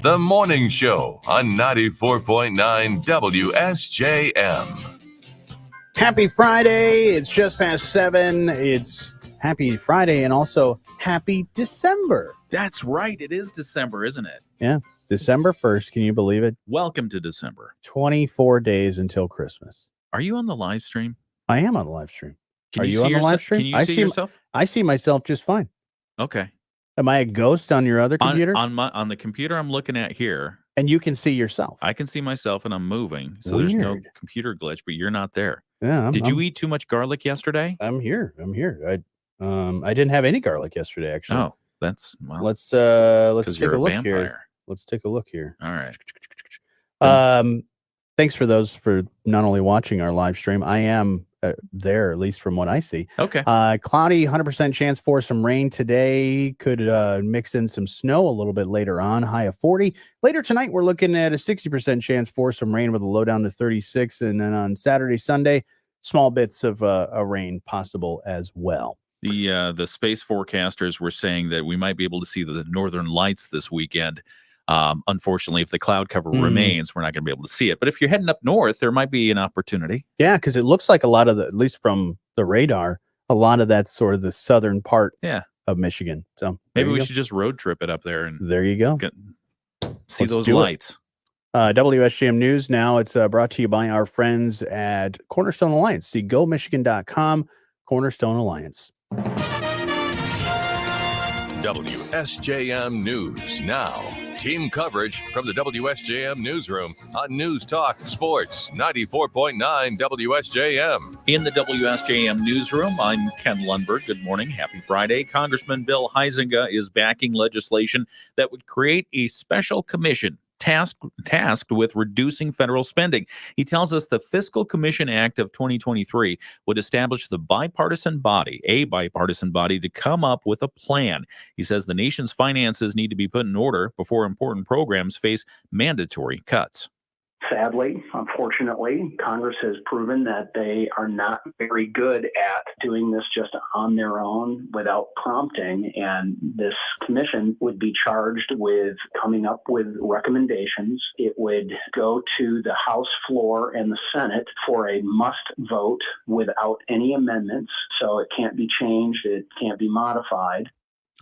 The Morning Show on 94.9 WSJM. Happy Friday. It's just past 7. It's Happy Friday and also Happy December. That's right. It is December, isn't it? Yeah, December 1st. Can you believe it? Welcome to December. 24 days until Christmas. Are you on the live stream? I am on the live stream. Can Are you on the live stream? Can you see yourself? I see myself just fine. Okay. Am I a ghost on your other computer? On the computer I'm looking at here. And you can see yourself. I can see myself and I'm moving. So Weird. There's no computer glitch, but you're not there. Yeah. Did you eat too much garlic yesterday? I'm here. I didn't have any garlic yesterday, actually. Oh, that's well. Let's take a look here. Let's take a look here. All right. Thanks for those for not only watching our live stream. I am there, at least from what I see. Okay. Cloudy, 100% chance for some rain today. Could mix in some snow a little bit later on. High of 40. Later tonight, we're looking at a 60% chance for some rain with a low down to 36. And then on Saturday, Sunday, small bits of a rain possible as well. The space forecasters were saying that we might be able to see the northern lights this weekend. Unfortunately, if the cloud cover remains, we're not going to be able to see it. But if you're heading up north, there might be an opportunity. Yeah, because it looks like a lot of at least from the radar, a lot of that's sort of the southern part of Michigan. So maybe we should just road trip it up there. And there you go. See those lights. WSJM News now. It's brought to you by our friends at Cornerstone Alliance. See gomichigan.com, Cornerstone Alliance. WSJM News now. Team coverage from the WSJM Newsroom on News Talk Sports 94.9 WSJM. In the WSJM Newsroom, I'm Ken Lundberg. Good morning. Happy Friday. Congressman Bill Huizenga is backing legislation that would create a special commission tasked with reducing federal spending. He tells us the Fiscal Commission Act of 2023 would establish a bipartisan body to come up with a plan. He says the nation's finances need to be put in order before important programs face mandatory cuts. Sadly, unfortunately, Congress has proven that they are not very good at doing this just on their own without prompting. And this commission would be charged with coming up with recommendations. It would go to the House floor and the Senate for a must vote without any amendments. So it can't be changed. It can't be modified.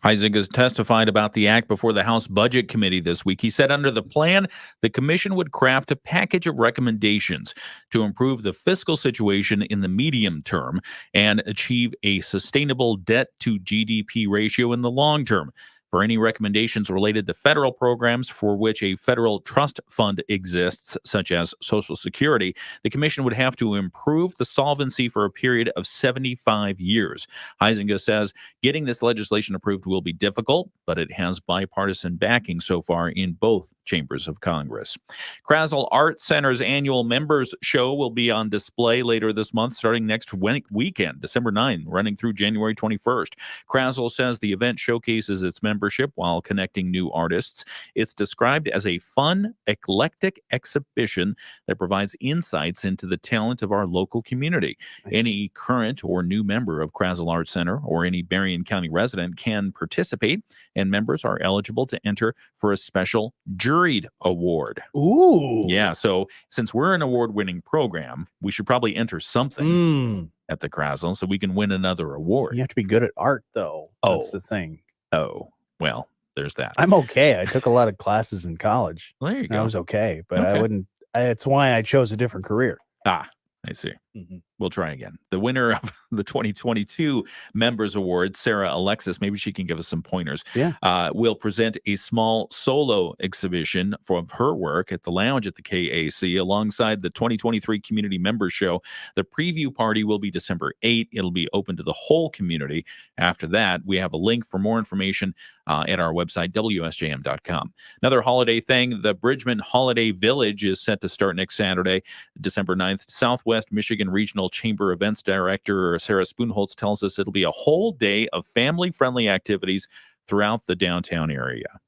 Huizenga has testified about the act before the House Budget Committee this week. He said under the plan, the commission would craft a package of recommendations to improve the fiscal situation in the medium term and achieve a sustainable debt to GDP ratio in the long term. For any recommendations related to federal programs for which a federal trust fund exists, such as Social Security, the commission would have to improve the solvency for a period of 75 years. Huizenga says getting this legislation approved will be difficult, but it has bipartisan backing so far in both chambers of Congress. Krasl Art Center's annual members show will be on display later this month, starting next weekend, December 9, running through January 21st. Krasl says the event showcases its membership while connecting new artists. It's described as a fun, eclectic exhibition that provides insights into the talent of our local community. Nice. Any current or new member of Krasl Art Center or any Berrien County resident can participate, and members are eligible to enter for a special juried award. Ooh. Yeah, so since we're an award-winning program, we should probably enter something at the Krasl so we can win another award. You have to be good at art, though. That's the thing. Oh. Well, there's that. I'm okay. I took a lot of classes in college. Well, there you go. I was okay, but I wouldn't. It's why I chose a different career. Ah, I see. We'll try again. The winner of the 2022 Members Award, Sarah Alexis, maybe she can give us some pointers, will present a small solo exhibition of her work at the lounge at the KAC alongside the 2023 Community Members Show. The preview party will be December 8th. It'll be open to the whole community. After that, we have a link for more information at our website, WSJM.com. Another holiday thing, the Bridgman Holiday Village is set to start next Saturday, December 9th. Southwest Michigan Regional Chamber Events Director Sarah Spoonholtz tells us it'll be a whole day of family-friendly activities throughout the downtown area.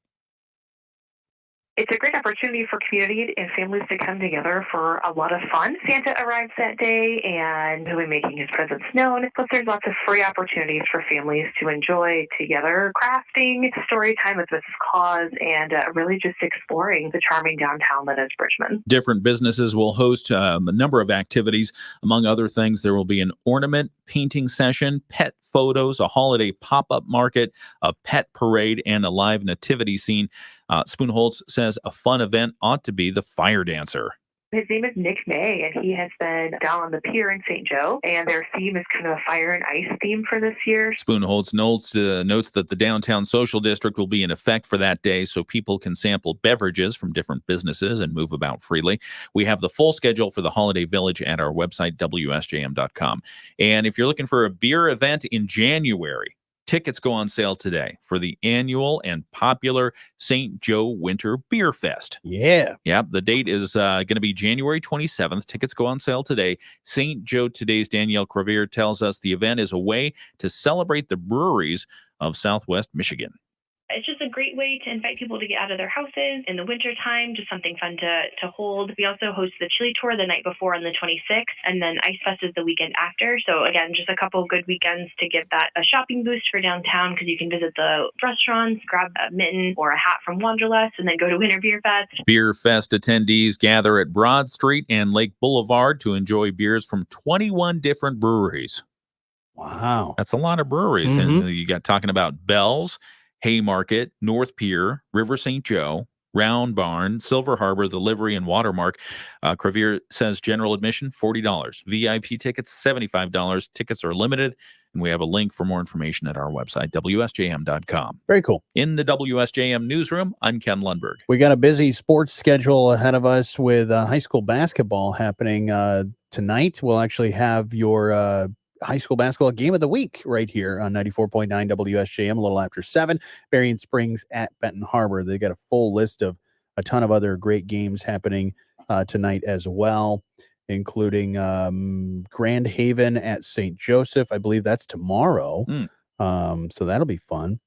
It's a great opportunity for community and families to come together for a lot of fun. Santa arrives that day and he'll be making his presence known. Plus, there's lots of free opportunities for families to enjoy together, crafting, story time with Mrs. Claus, and really just exploring the charming downtown that is Bridgman. Different businesses will host a number of activities. Among other things, there will be an ornament painting session, pet photos, a holiday pop-up market, a pet parade, and a live nativity scene. Spoonholtz says a fun event ought to be the fire dancer. His name is Nick May, and he has been down on the pier in St. Joe, and their theme is kind of a fire and ice theme for this year. Spoonholtz notes that the downtown social district will be in effect for that day, so people can sample beverages from different businesses and move about freely. We have the full schedule for the Holiday Village at our website, WSJM.com. And if you're looking for a beer event in January, tickets go on sale today for the annual and popular St. Joe Winter Beer Fest. Yeah. Yep. The date is going to be January 27th. Tickets go on sale today. St. Joe Today's Danielle Crevier tells us the event is a way to celebrate the breweries of Southwest Michigan. It's just a great way to invite people to get out of their houses in the wintertime, just something fun to hold. We also host the chili tour the night before on the 26th, and then Ice Fest is the weekend after. So again, just a couple good weekends to give that a shopping boost for downtown, because you can visit the restaurants, grab a mitten or a hat from Wanderlust, and then go to Winter Beer Fest. Beer Fest attendees gather at Broad Street and Lake Boulevard to enjoy beers from 21 different breweries. Wow. That's a lot of breweries. Mhm. And you got talking about Bell's, Haymarket, North Pier, River St. Joe, Round Barn, Silver Harbor, the Livery, and Watermark. Crevier says general admission, $40. VIP tickets, $75. Tickets are limited, and we have a link for more information at our website, WSJM.com. Very cool. In the WSJM newsroom, I'm Ken Lundberg. We got a busy sports schedule ahead of us with high school basketball happening tonight. We'll actually have your high school basketball game of the week right here on 94.9 WSJM a little after 7. Berrien Springs at Benton Harbor. They got a full list of a ton of other great games happening tonight as well, including Grand Haven at St. Joseph. I believe that's tomorrow. So that'll be fun.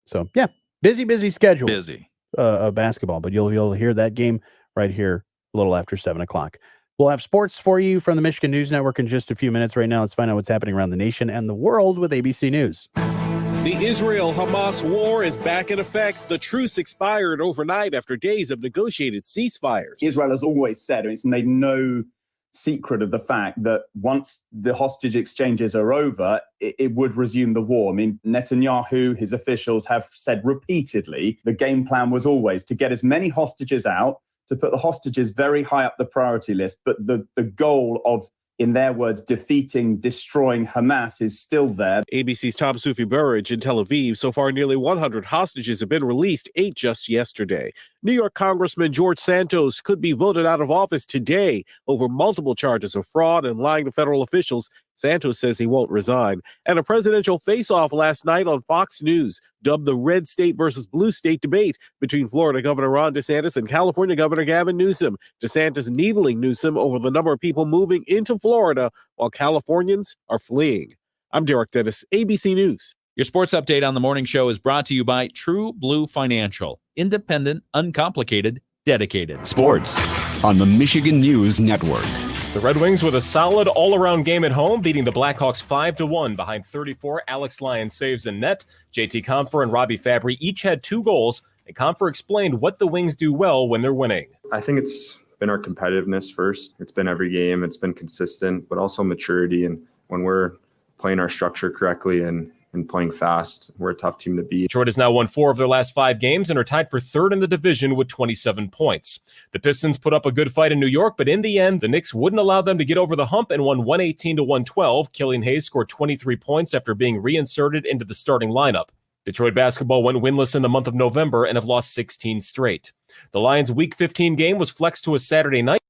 So yeah, busy schedule. Busy. Of basketball, but you'll hear that game right here a little after 7 o'clock. We'll have sports for you from the Michigan News Network in just a few minutes. Right now, let's find out what's happening around the nation and the world with ABC News. The Israel-Hamas war is back in effect. The truce expired overnight after days of negotiated ceasefires. Israel has always said, it's made no secret of the fact that once the hostage exchanges are over, it would resume the war. I mean, Netanyahu, his officials have said repeatedly, the game plan was always to get as many hostages out, to put the hostages very high up the priority list. But the goal of, in their words, destroying Hamas is still there. ABC's Tom Sufi Burridge in Tel Aviv. So far, nearly 100 hostages have been released, 8 just yesterday. New York Congressman George Santos could be voted out of office today over multiple charges of fraud and lying to federal officials. Santos says he won't resign. And a presidential face-off last night on Fox News, dubbed the red state versus blue state debate between Florida Governor Ron DeSantis and California Governor Gavin Newsom. DeSantis needling Newsom over the number of people moving into Florida while Californians are fleeing. I'm Derek Dennis, ABC News. Your sports update on the morning show is brought to you by True Blue Financial. Independent, uncomplicated, dedicated. Sports on the Michigan News Network. The Red Wings with a solid all-around game at home, beating the Blackhawks 5-1 behind 34 Alex Lyon saves in net. JT Compher and Robbie Fabry each had 2 goals, and Compher explained what the Wings do well when they're winning. I think it's been our competitiveness first. It's been every game. It's been consistent, but also maturity. And when we're playing our structure correctly and playing fast, we're a tough team to beat. Detroit has now won 4 of their last 5 games and are tied for 3rd in the division with 27 points. The Pistons put up a good fight in New York, but in the end, the Knicks wouldn't allow them to get over the hump and won 118-112. Killian Hayes scored 23 points after being reinserted into the starting lineup. Detroit basketball went winless in the month of November and have lost 16 straight. The Lions' Week 15 game was flexed to a Saturday night.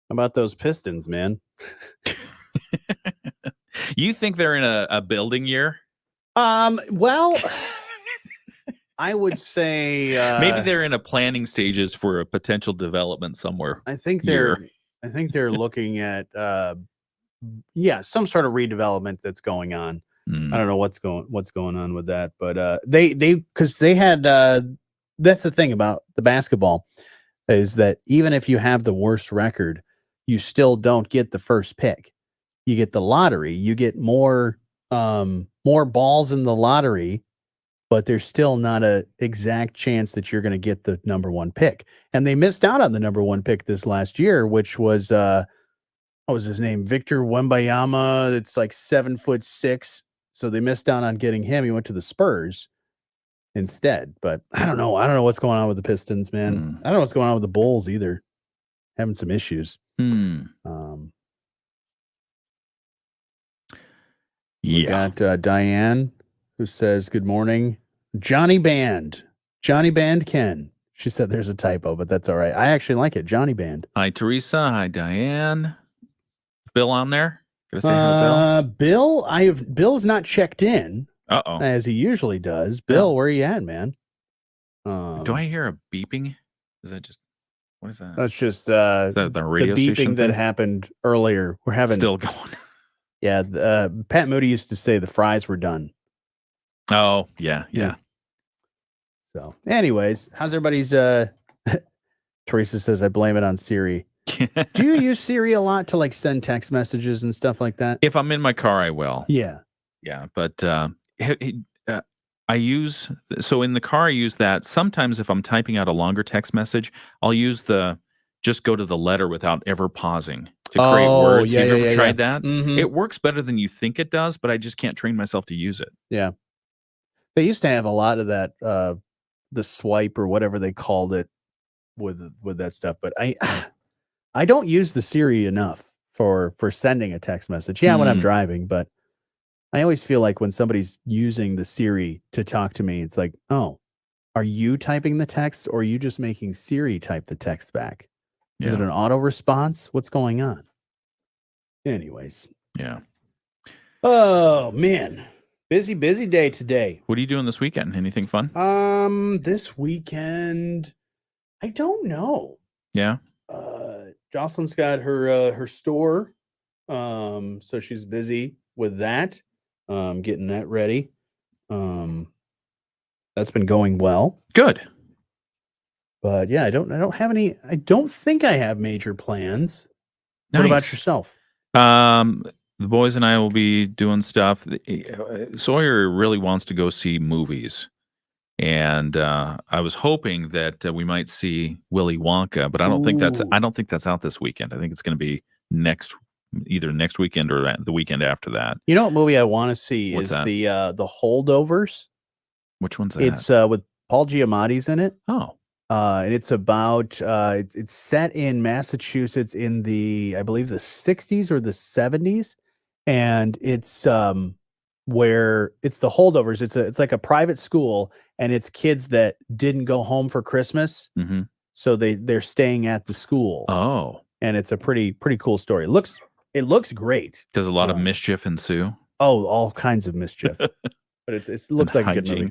How about those Pistons, man? You think they're in a building year? Well, I would say maybe they're in a planning stages for a potential development somewhere. I think they're looking at some sort of redevelopment that's going on. I don't know what's going on with that, but they because they had that's the thing about the basketball is that even if you have the worst record, you still don't get the first pick. You get the lottery. You get more balls in the lottery, but there's still not a exact chance that you're going to get the number one pick. And they missed out on the number one pick this last year, which was what was his name? Victor Wembanyama. It's like 7'6". So they missed out on getting him. He went to the Spurs instead. But I don't know. I don't know what's going on with the Pistons, man. I don't know what's going on with the Bulls either. Having some issues. We got Diane, who says, good morning. Jonny Band Ken. She said there's a typo, but that's all right. I actually like it. Jonny Band. Hi, Teresa. Hi, Diane. Bill on there? Gonna say hi to Bill? Bill's not checked in. Uh-oh. As he usually does. Bill, where are you at, man? Do I hear a beeping? Is that just, what is that? That's just is that the radio beeping station that thing? happened earlier. We're having Still going. Yeah, Pat Moody used to say the fries were done. Oh, yeah. So, anyways, how's everybody's? Teresa says I blame it on Siri. Do you use Siri a lot to like send text messages and stuff like that? If I'm in my car, I will. Yeah, but I use in the car. I use that sometimes if I'm typing out a longer text message. I'll use just go to the letter without ever pausing to create words. Yeah, You've ever tried that? Mm-hmm. It works better than you think it does, but I just can't train myself to use it. Yeah, they used to have a lot of that, the swipe or whatever they called it with that stuff. But I don't use the Siri enough for sending a text message. Yeah, when I'm driving, but I always feel like when somebody's using the Siri to talk to me, it's like, oh, are you typing the text or are you just making Siri type the text back? Is it an auto response? What's going on? Anyways. Yeah. Oh, man. Busy day today. What are you doing this weekend? Anything fun? This weekend, I don't know. Yeah. Jocelyn's got her store. So she's busy with that. Getting that ready. That's been going well. Good. But yeah, I don't have any. I don't think I have major plans. Nice. What about yourself? The boys and I will be doing stuff. Sawyer really wants to go see movies, and I was hoping that we might see Willy Wonka, but I don't think that's out this weekend. I think it's going to be either next weekend or the weekend after that. You know what movie I want to see What's is that? the Holdovers. Which one's that? It's with Paul Giamatti's in it. Oh. And it's about it's set in Massachusetts in I believe the 60s or the 70s, and it's where it's the holdovers. It's like a private school, and it's kids that didn't go home for Christmas, so they're staying at the school. Oh, and it's a pretty cool story. It looks great. Does a lot of mischief ensue? Oh, all kinds of mischief, but it looks like a good movie.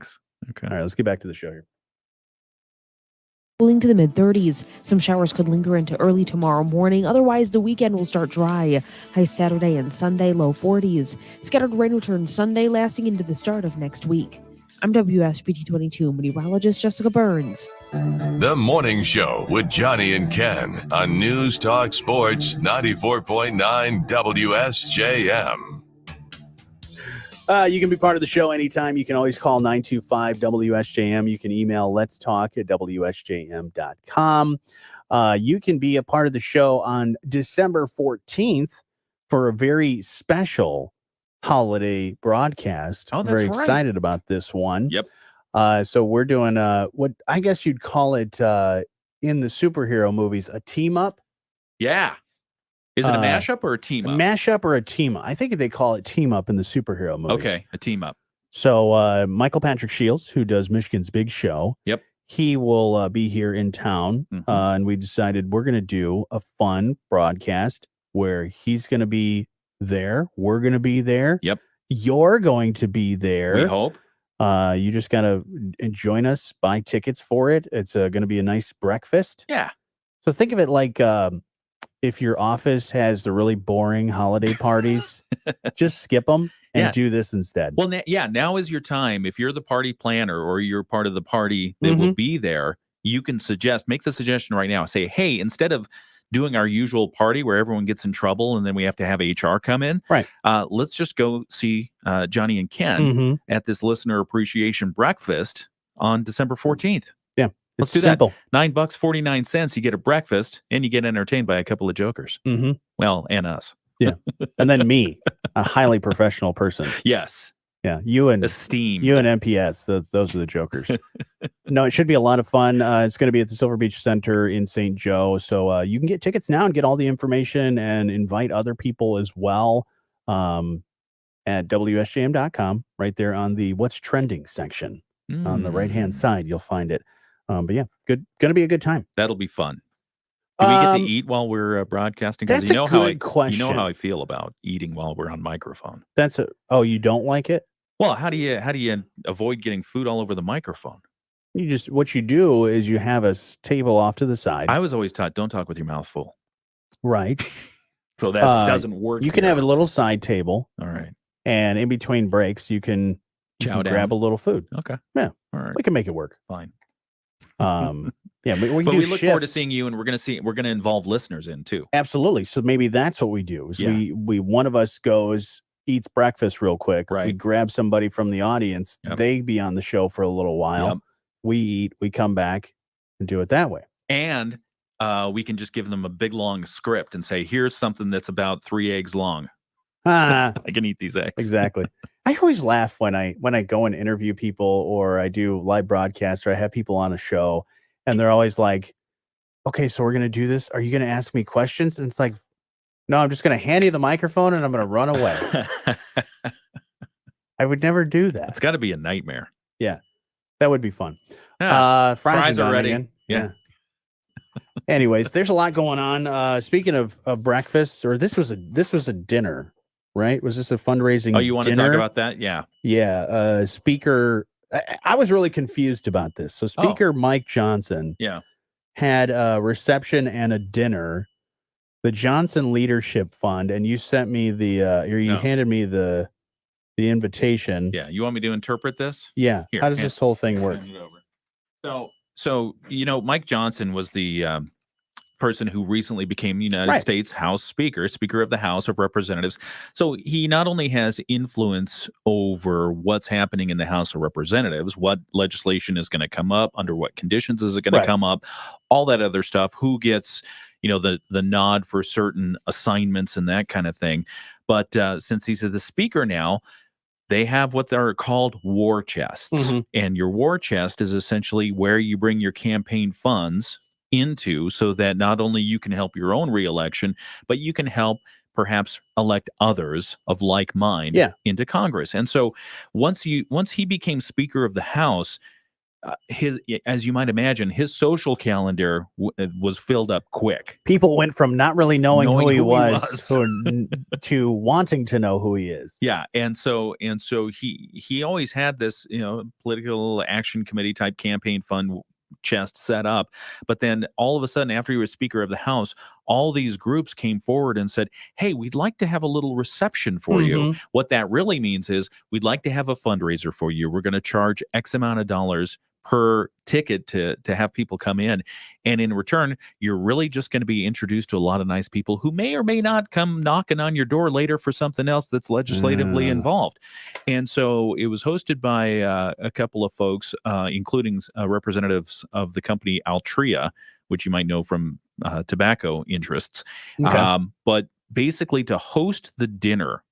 Okay, all right, let's get back to the show here. Cooling to the mid-30s. Some showers could linger into early tomorrow morning. Otherwise, the weekend will start dry. High Saturday and Sunday, low 40s. Scattered rain returns Sunday, lasting into the start of next week. I'm WSBT 22 meteorologist Jessica Burns. The Morning Show with Jonny and Ken on News Talk Sports 94.9 WSJM. You can be part of the show anytime. You can always call 925-WSJM. You can email letstalk@WSJM.com. You can be a part of the show on December 14th for a very special holiday broadcast. Oh, that's very right. Excited about this one. Yep. So we're doing what I guess you'd call it in the superhero movies, a team up. Yeah. Is it a mashup or a team up? A mashup or a team up. I think they call it team up in the superhero movies. Okay, a team up. So Michael Patrick Shields, who does Michigan's Big Show, yep, he will be here in town, and we decided we're going to do a fun broadcast where he's going to be there, we're going to be there, yep, you're going to be there. We hope. You just got to join us, buy tickets for it. It's going to be a nice breakfast. Yeah. So think of it like if your office has the really boring holiday parties, just skip them. and do this instead. Well, now is your time. If you're the party planner or you're part of the party that will be there, you can make the suggestion right now. Say, hey, instead of doing our usual party where everyone gets in trouble and then we have to have HR come in, right? Let's just go see Jonny and Ken at this listener appreciation breakfast on December 14th. Yeah, let's do simple. That. $9.49. You get a breakfast and you get entertained by a couple of jokers. Well, and us. Yeah, and then me, a highly professional person. Yes. Yeah, you and esteemed. You and MPS, those are the jokers. No, it should be a lot of fun. It's going to be at the Silver Beach Center in St. Joe. So you can get tickets now and get all the information and invite other people as well at WSJM.com, right there on the What's Trending section. On the right-hand side, you'll find it. But yeah, going to be a good time. That'll be fun. Do we get to eat while we're broadcasting? That's a good question. You know how I feel about eating while we're on microphone. You don't like it? Well, how do you avoid getting food all over the microphone? What you do is you have a table off to the side. I was always taught, don't talk with your mouth full. Right. So that doesn't work. You can have a little side table. All right. And in between breaks, you can grab a little food. Okay. Yeah. All right. We can make it work. Fine. Yeah, but we look forward to seeing you, and we're going to involve listeners in too. Absolutely. So maybe that's what we do. Is we one of us goes, eats breakfast real quick. Right. We grab somebody from the audience. Yep. They be on the show for a little while. Yep. We eat. We come back and do it that way. And we can just give them a big long script and say, here's something that's about 3 eggs long. I can eat these eggs. Exactly. I always laugh when I go and interview people or I do live broadcast or I have people on a show and they're always like, okay, so we're going to do this. Are you going to ask me questions? And it's like, no, I'm just going to hand you the microphone and I'm going to run away. I would never do that. It's got to be a nightmare. Yeah, that would be fun. Fries are ready. Again. Yeah. Anyways, there's a lot going on. Speaking of breakfast, or this was a dinner, right? Was this a fundraising? Oh, you want dinner? to talk about that? Yeah. Yeah. Speaker, I was really confused about this. So Speaker Mike Johnson had a reception and a dinner, the Johnson Leadership Fund, and you sent me handed me the invitation. Yeah. You want me to interpret this? Yeah. How does this whole thing work? So Mike Johnson was the person who recently became United States House Speaker of the House of Representatives. So he not only has influence over what's happening in the House of Representatives, what legislation is going to come up, under what conditions is it going to come up, all that other stuff, who gets, the nod for certain assignments and that kind of thing. But since he's the Speaker now, they have what are called war chests. And your war chest is essentially where you bring your campaign funds into so that not only you can help your own reelection, but you can help perhaps elect others of like mind into Congress. And so once he became Speaker of the House, as you might imagine, his social calendar was filled up quick. People went from not really knowing who he was to wanting to know who he is. Yeah, and so he always had this political action committee type campaign fund chest set up, but then all of a sudden, after he was Speaker of the House, all these groups came forward and said, hey, we'd like to have a little reception for you. What that really means is we'd like to have a fundraiser for you. We're going to charge X amount of dollars per ticket to have people come in, and in return you're really just going to be introduced to a lot of nice people who may or may not come knocking on your door later for something else that's legislatively involved. And so it was hosted by a couple of folks, including representatives of the company Altria, which you might know from tobacco interests. But basically, to host the dinner,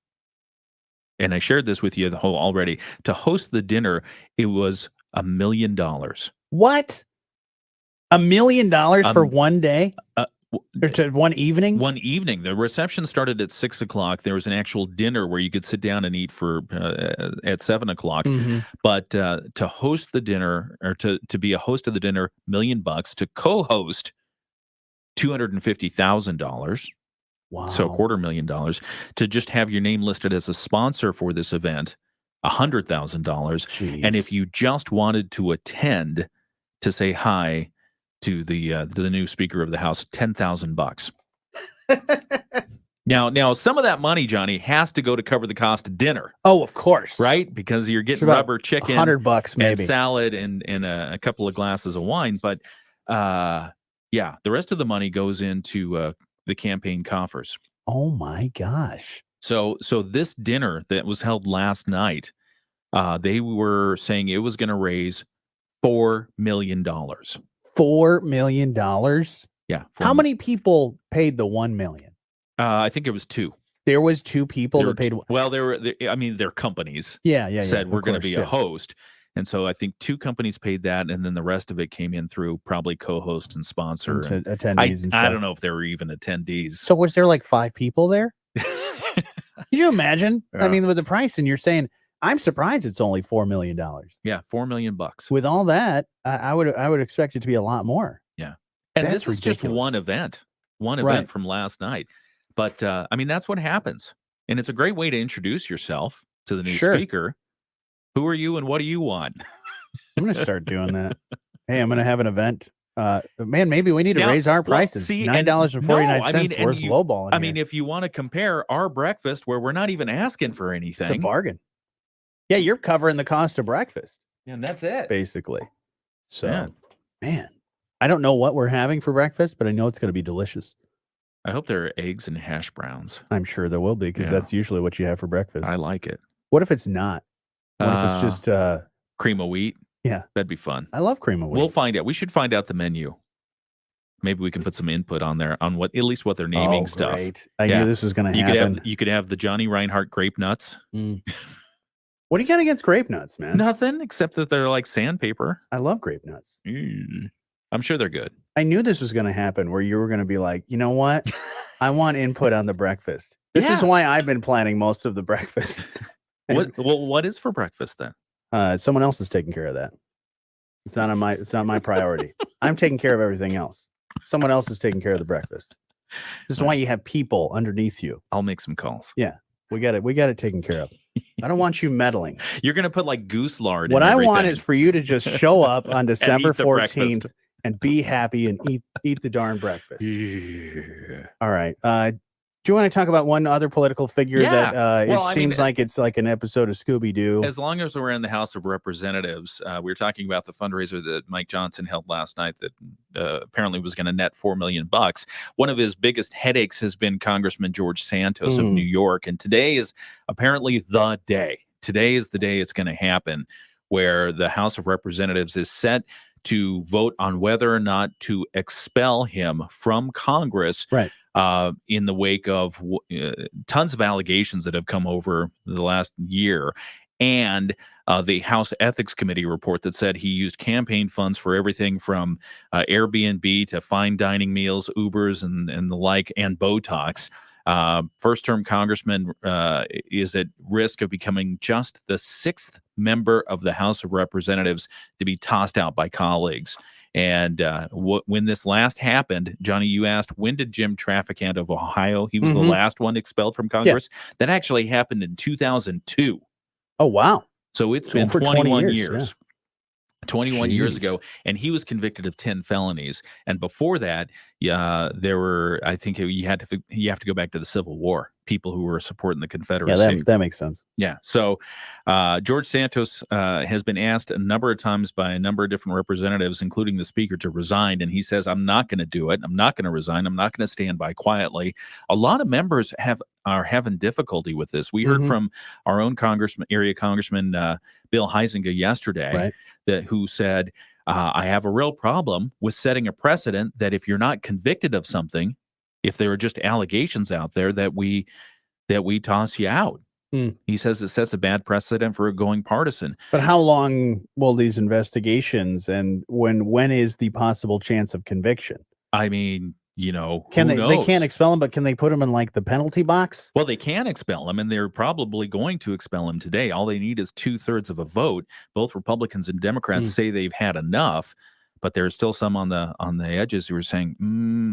and I shared this with you already, to host the dinner, it was $1 million. What? $1 million for one day? Or to one evening? One evening. The reception started at 6:00. There was an actual dinner where you could sit down and eat for at 7:00. But to host the dinner, or to be a host of the dinner, $1 million. To co-host, $250,000. Wow. So $250,000. To just have your name listed as a sponsor for this event, $100,000. And if you just wanted to attend to say hi to the new Speaker of the House, $10,000. Now, some of that money, Johnny, has to go to cover the cost of dinner. Oh, of course. Right? Because you're It's getting about rubber chicken, $100 maybe, and salad, and a couple of glasses of wine. But yeah, the rest of the money goes into the campaign coffers. Oh my gosh. So this dinner that was held last night, they were saying it was going to raise $4 million. $4 million? Yeah. How many people paid the $1 million? I think it was 2. There was 2 people that paid. Well, I mean, their companies Yeah. said we're going to be a yeah. host. And so I think 2 companies paid that, and then the rest of it came in through probably co-host and sponsor. And attendees and stuff. I don't know if there were even attendees. So was there like 5 people there? Can you imagine? Yeah. I mean, with the price, and you're saying, I'm surprised it's only $4 million. Yeah, $4 million. With all that, I would expect it to be a lot more. Yeah. And That's this was ridiculous. just one event Right. from last night. But I mean, that's what happens. And it's a great way to introduce yourself to the new Sure. speaker. Who are you and what do you want? I'm going to start doing that. Hey, I'm going to have an event. Man, maybe we need to Now, raise our well, prices. see, $9.49 and worth lowballing. I mean, if you want to compare our breakfast where we're not even asking for anything. It's a bargain. Yeah, you're covering the cost of breakfast. And that's it. Basically. So, Yeah. man, I don't know what we're having for breakfast, but I know it's going to be delicious. I hope there are eggs and hash browns. I'm sure there will be, because Yeah. that's usually what you have for breakfast. I like it. What if it's not? What if it's just cream of wheat? Yeah. That'd be fun. I love cream of wheat. We'll find out. We should find out the menu. Maybe we can put some input on there on at least what they're naming stuff. Great. I knew this was going to happen. You could have the Johnny Reinhardt grape nuts. What do you got against grape nuts, man? Nothing except that they're like sandpaper. I love grape nuts. I'm sure they're good. I knew this was going to happen, where you were going to be like, you know what? I want input on the breakfast. This is why I've been planning most of the breakfast. What is for breakfast then? Someone else is taking care of that. It's not my priority. I'm taking care of everything else. Someone else is taking care of the breakfast. This is why you have people underneath you. I'll make some calls. Yeah. We got it taken care of. I don't want you meddling. You're going to put like goose lard. What in I everything. want is for you to just show up on December eat the 14th breakfast. and be happy and eat the darn breakfast. Yeah. All right. Do you want to talk about one other political figure that it seems like it's like an episode of Scooby-Doo? As long as we're in the House of Representatives, we were talking about the fundraiser that Mike Johnson held last night that apparently was going to net $4 million. One of his biggest headaches has been Congressman George Santos of New York. And today is apparently the day. Today is the day it's going to happen, where the House of Representatives is set to vote on whether or not to expel him from Congress. Right. In the wake of tons of allegations that have come over the last year, and the House Ethics Committee report that said he used campaign funds for everything from Airbnb to fine dining meals, Ubers, and the like, and Botox. First-term congressman is at risk of becoming just the 6th member of the House of Representatives to be tossed out by colleagues. And when this last happened, Johnny, you asked, when did Jim Traficant of Ohio? He was the last one expelled from Congress. Yeah. That actually happened in 2002. Oh, wow. So it's been 21 years. Yeah. 21 years ago, and he was convicted of 10 felonies. And before that, there were, I think you have to go back to the Civil War, people who were supporting the Confederacy. Yeah, that makes sense. Yeah. So George Santos has been asked a number of times by a number of different representatives, including the Speaker, to resign. And he says, I'm not going to do it. I'm not going to resign. I'm not going to stand by quietly. A lot of members are having difficulty with this. We heard from our own area congressman, Bill Huizenga, yesterday, who said, I have a real problem with setting a precedent that if you're not convicted of something, if there are just allegations out there, that we toss you out. He says it sets a bad precedent for going partisan. But how long will these investigations, and when is the possible chance of conviction? I mean, they can't expel him, but can they put him in like the penalty box? Well, they can expel him, and they're probably going to expel him today. All they need is 2/3 of a vote. Both Republicans and Democrats say they've had enough, but there's still some on the edges who are saying,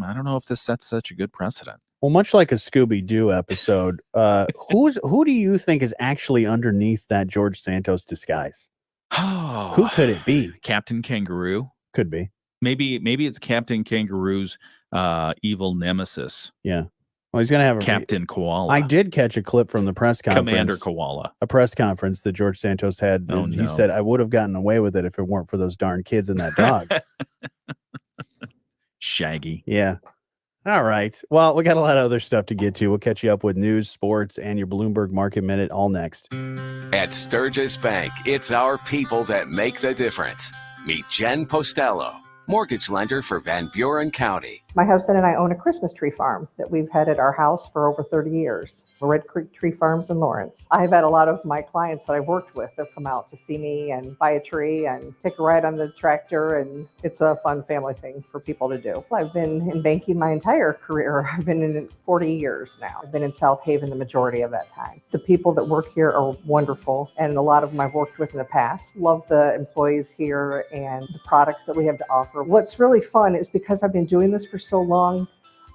I don't know if this sets such a good precedent. Well, much like a Scooby-Doo episode, who do you think is actually underneath that George Santos disguise? Oh, who could it be? Captain Kangaroo? Could be. Maybe it's Captain Kangaroo's evil nemesis. Yeah. Well, he's going to have Captain Koala. I did catch a clip from the press conference. Commander Koala. A press conference that George Santos had. Oh, and no. He said, I would have gotten away with it if it weren't for those darn kids and that dog. Shaggy. Yeah. All right. Well, we got a lot of other stuff to get to. We'll catch you up with news, sports, and your Bloomberg Market Minute all next. At Sturgis Bank, it's our people that make the difference. Meet Jen Postello, mortgage lender for Van Buren County. My husband and I own a Christmas tree farm that we've had at our house for over 30 years. Red Creek Tree Farms in Lawrence. I've had a lot of my clients that I've worked with have come out to see me and buy a tree and take a ride on the tractor, and it's a fun family thing for people to do. I've been in banking my entire career. I've been in it 40 years now. I've been in South Haven the majority of that time. The people that work here are wonderful, and a lot of them I've worked with in the past. Love the employees here and the products that we have to offer. What's really fun is because I've been doing this for so long,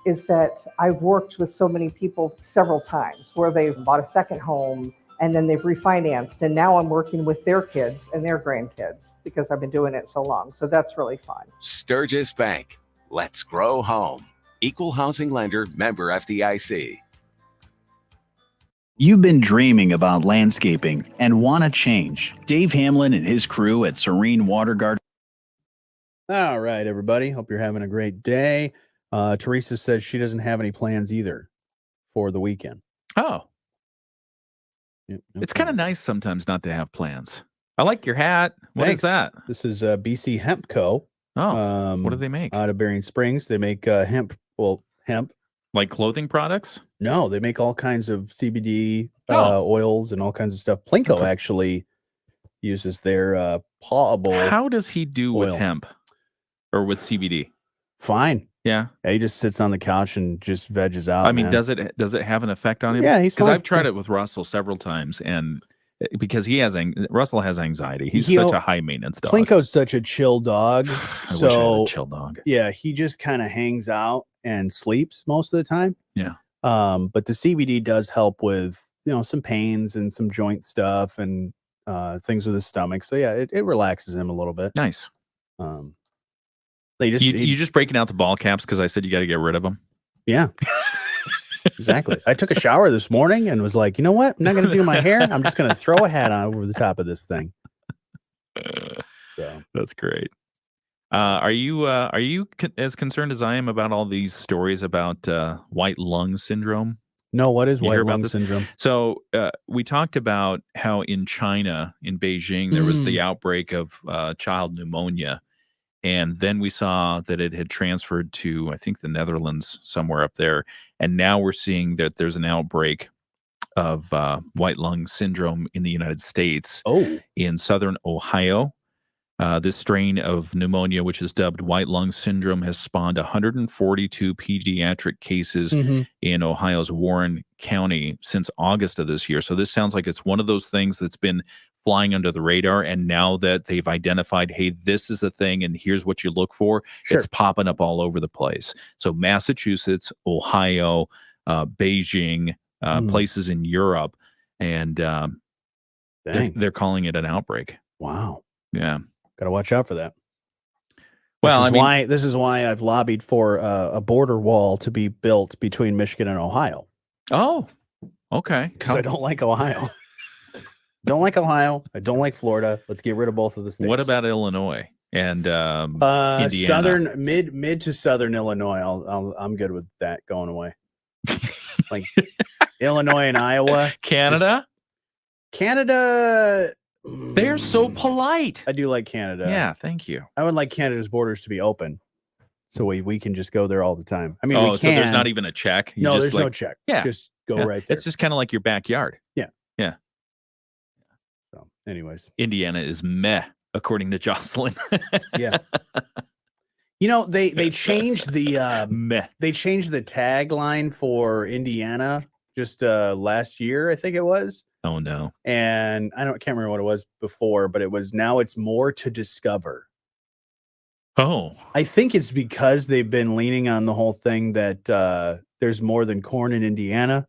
is that I've worked with so many people several times where they've bought a second home and then they've refinanced, and now I'm working with their kids and their grandkids because I've been doing it so long. So that's really fun. Sturgis Bank. Let's grow home. Equal housing lender, member FDIC. You've been dreaming about landscaping and want to change. Dave Hamlin and his crew at Serene Water Garden. All right, everybody. Hope you're having a great day. Teresa says she doesn't have any plans either for the weekend. Oh. Yep, no It's kind of plans. nice sometimes not to have plans. I like your hat. What is Thanks. that? This is BC Hemp Co. Oh, what do they make? Out of Bering Springs. They make hemp. Like clothing products? No, they make all kinds of CBD Oh. oils and all kinds of stuff. Plinko actually uses their pawable. How does he do oil. with hemp or with CBD? Fine. Yeah. He just sits on the couch and just veggies out. I mean, man. does it have an effect on him? Yeah, he's because fine. I've tried it with Russell several times, and because Russell has anxiety, he's He'll- such a high maintenance dog. Plinko's such a chill dog. I wish I had so a chill dog. yeah, he just kind of hangs out and sleeps most of the time. Yeah. But the CBD does help with some pains and some joint stuff and things with his stomach. So yeah, it relaxes him a little bit. Nice. They just You just breaking out the ball caps because I said you got to get rid of them. yeah. Exactly. I took a shower this morning and was like, you know what? I'm not going to do my hair. I'm just going to throw a hat on over the top of this thing. So. That's great. Are you as concerned as I am about all these stories about white lung syndrome? No, what is You white hear about lung this? syndrome? So we talked about how in China, in Beijing, there was the outbreak of child pneumonia. And then we saw that it had transferred to, I think, the Netherlands, somewhere up there. And now we're seeing that there's an outbreak of white lung syndrome in the United States. In southern Ohio. This strain of pneumonia, which is dubbed white lung syndrome, has spawned 142 pediatric cases in Ohio's Warren County since August of this year. So this sounds like it's one of those things that's been flying under the radar. And now that they've identified, hey, this is a thing and here's what you look for, it's popping up all over the place. So Massachusetts, Ohio, Beijing, places in Europe, and they're calling it an outbreak. Wow. Yeah. Got to watch out for that. Well, this is why I've lobbied for a border wall to be built between Michigan and Ohio. Oh, okay. Because I don't like Ohio. Don't like Ohio. I don't like Florida. Let's get rid of both of the states. What about Illinois and Indiana? Southern mid to southern Illinois? I'm good with that going away. Like Illinois and Iowa, Canada. Canada. They're so polite. I do like Canada. Yeah, thank you. I would like Canada's borders to be open, so we can just go there all the time. I mean, we can. So there's not even a check. You No, just there's no check. Yeah, just go right there. It's just kind of like your backyard. Yeah. Yeah. So, anyways, Indiana is meh, according to Jocelyn. Yeah. They changed the meh. They changed the tagline for Indiana just last year, I think it was. Oh no. And I can't remember what it was before, but now it's more to discover. Oh. I think it's because they've been leaning on the whole thing that there's more than corn in Indiana.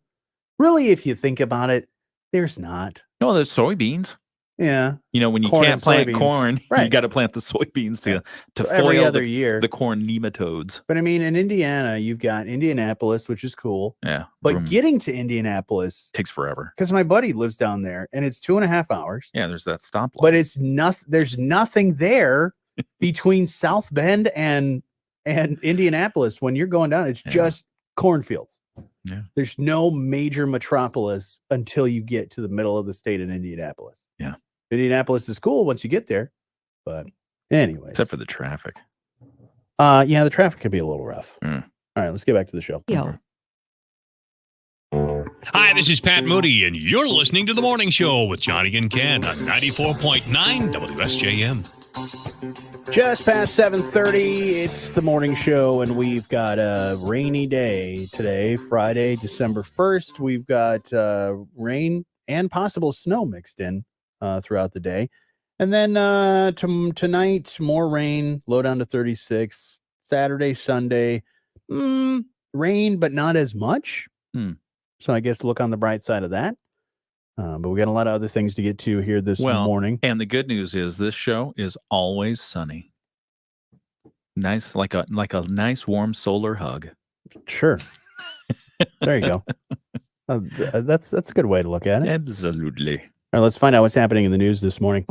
Really, if you think about it, there's not. No, there's soybeans. Yeah. You know, when you Corn can't and plant soybeans. corn, you Right. got to plant the soybeans to Every foil other year. the corn nematodes. But I mean, in Indiana, you've got Indianapolis, which is cool. Yeah. But getting to Indianapolis takes forever. Because my buddy lives down there, and it's 2.5 hours. Yeah, there's that stoplight. But it's nothing. There's nothing there between South Bend and Indianapolis when you're going down. It's just cornfields. Yeah. There's no major metropolis until you get to the middle of the state in Indianapolis. Yeah. Indianapolis is cool once you get there. But anyways. Except for the traffic. Yeah, the traffic could be a little rough. Mm. All right, let's get back to the show. Hi, this is Pat Moody, and you're listening to The Morning Show with Jonny and Ken on 94.9 WSJM. Just past 7:30, it's the morning show, and we've got a rainy day today, Friday, December 1st. We've got rain and possible snow mixed in throughout the day. And then tonight, more rain, low down to 36. Saturday, Sunday, rain, but not as much. So I guess look on the bright side of that. But we got a lot of other things to get to here this morning. And the good news is this show is always sunny. Nice, like a nice warm solar hug. Sure. There you go. That's a good way to look at it. Absolutely. All right, let's find out what's happening in the news this morning.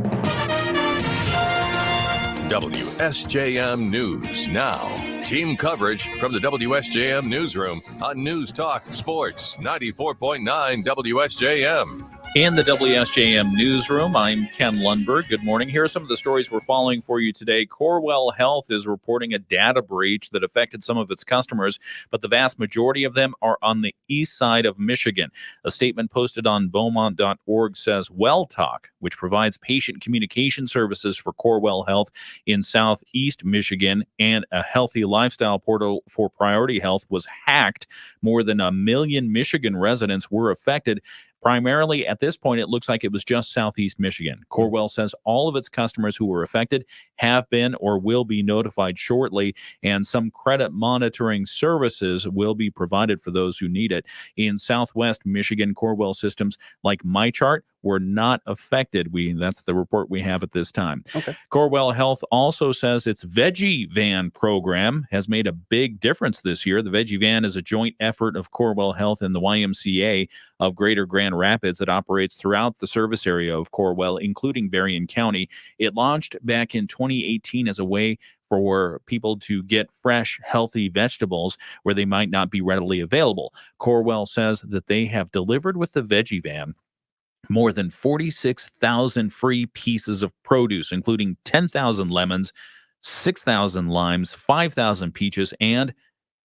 WSJM News Now. Team coverage from the WSJM Newsroom on News Talk Sports 94.9 WSJM. In the WSJM Newsroom, I'm Ken Lundberg. Good morning. Here are some of the stories we're following for you today. Corewell Health is reporting a data breach that affected some of its customers, but the vast majority of them are on the east side of Michigan. A statement posted on Beaumont.org says WellTalk, which provides patient communication services for Corewell Health in southeast Michigan and a healthy lifestyle portal for Priority Health, was hacked. More than 1 million Michigan residents were affected. Primarily, at this point, it looks like it was just southeast Michigan. Corewell says all of its customers who were affected have been or will be notified shortly, and some credit monitoring services will be provided for those who need it. In southwest Michigan, Corewell systems like MyChart were not affected. That's the report we have at this time. Okay. Corewell Health also says its Veggie Van program has made a big difference this year. The Veggie Van is a joint effort of Corewell Health and the YMCA of Greater Grand Rapids that operates throughout the service area of Corewell, including Berrien County. It launched back in 2018 as a way for people to get fresh, healthy vegetables where they might not be readily available. Corewell says that they have delivered with the Veggie Van more than 46,000 free pieces of produce, including 10,000 lemons, 6,000 limes, 5,000 peaches, and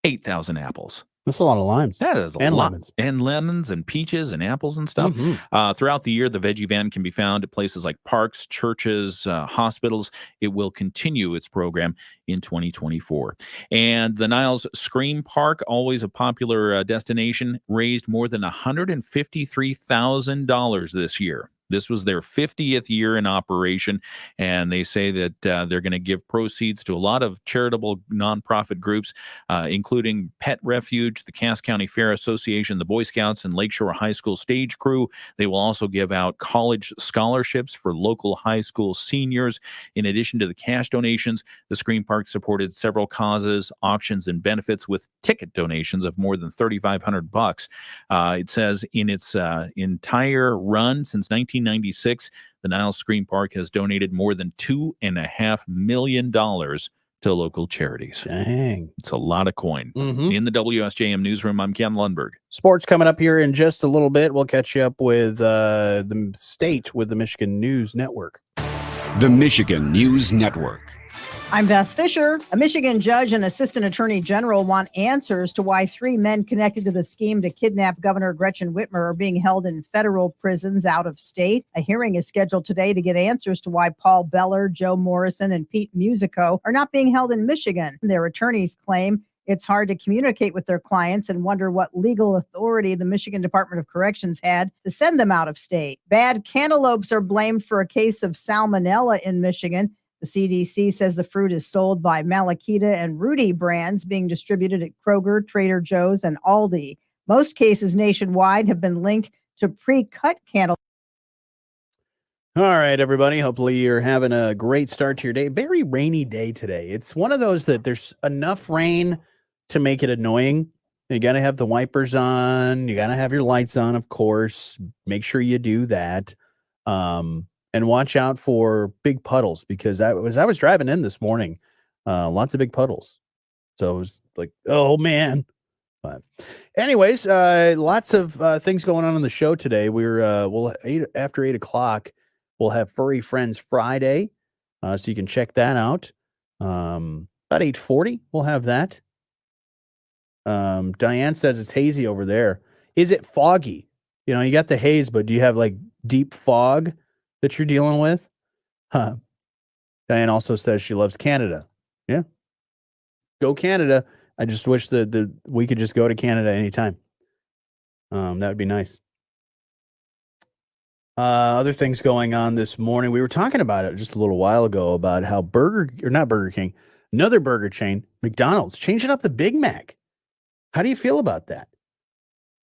8,000 apples. That's a lot of limes. That is a and lot. Lemons. And lemons and peaches and apples and stuff. Mm-hmm. Throughout the year, the Veggie Van can be found at places like parks, churches, hospitals. It will continue its program in 2024. And the Niles Scream Park, always a popular destination, raised more than $153,000 this year. This was their 50th year in operation, and they say that they're going to give proceeds to a lot of charitable nonprofit groups, including Pet Refuge, the Cass County Fair Association, the Boy Scouts, and Lakeshore High School Stage Crew. They will also give out college scholarships for local high school seniors. In addition to the cash donations, the Scream Park supported several causes, auctions, and benefits with ticket donations of more than $3,500. It says in its entire run since 1996, the Niles Scream Park has donated more than $2.5 million to local charities. Dang. It's a lot of coin. Mm-hmm. In the WSJM Newsroom, I'm Ken Lundberg. Sports coming up here in just a little bit. We'll catch you up with the state with the Michigan News Network. The Michigan News Network. I'm Beth Fisher. A Michigan judge and assistant attorney general want answers to why 3 men connected to the scheme to kidnap Governor Gretchen Whitmer are being held in federal prisons out of state. A hearing is scheduled today to get answers to why Paul Beller, Joe Morrison, and Pete Musico are not being held in Michigan. Their attorneys claim it's hard to communicate with their clients and wonder what legal authority the Michigan Department of Corrections had to send them out of state. Bad cantaloupes are blamed for a case of salmonella in Michigan. The CDC says the fruit is sold by Malakita and Rudy brands, being distributed at Kroger, Trader Joe's, and Aldi. Most cases nationwide have been linked to pre-cut cantaloupes. All right, everybody. Hopefully you're having a great start to your day. Very rainy day today. It's one of those that there's enough rain to make it annoying. You got to have the wipers on. You got to have your lights on, of course. Make sure you do that. And watch out for big puddles because I was driving in this morning, lots of big puddles. So it was like, oh, man. But anyways, lots of things going on the show today. After 8 o'clock, we'll have Furry Friends Friday, so you can check that out. About 8:40, we'll have that. Diane says it's hazy over there. Is it foggy? You got the haze, but do you have like deep fog that you're dealing with? Huh. Diane also says she loves Canada. Yeah. Go Canada. I just wish that we could just go to Canada anytime. That would be nice. Other things going on this morning. We were talking about it just a little while ago about how Burger King, another burger chain, McDonald's, changing up the Big Mac. How do you feel about that?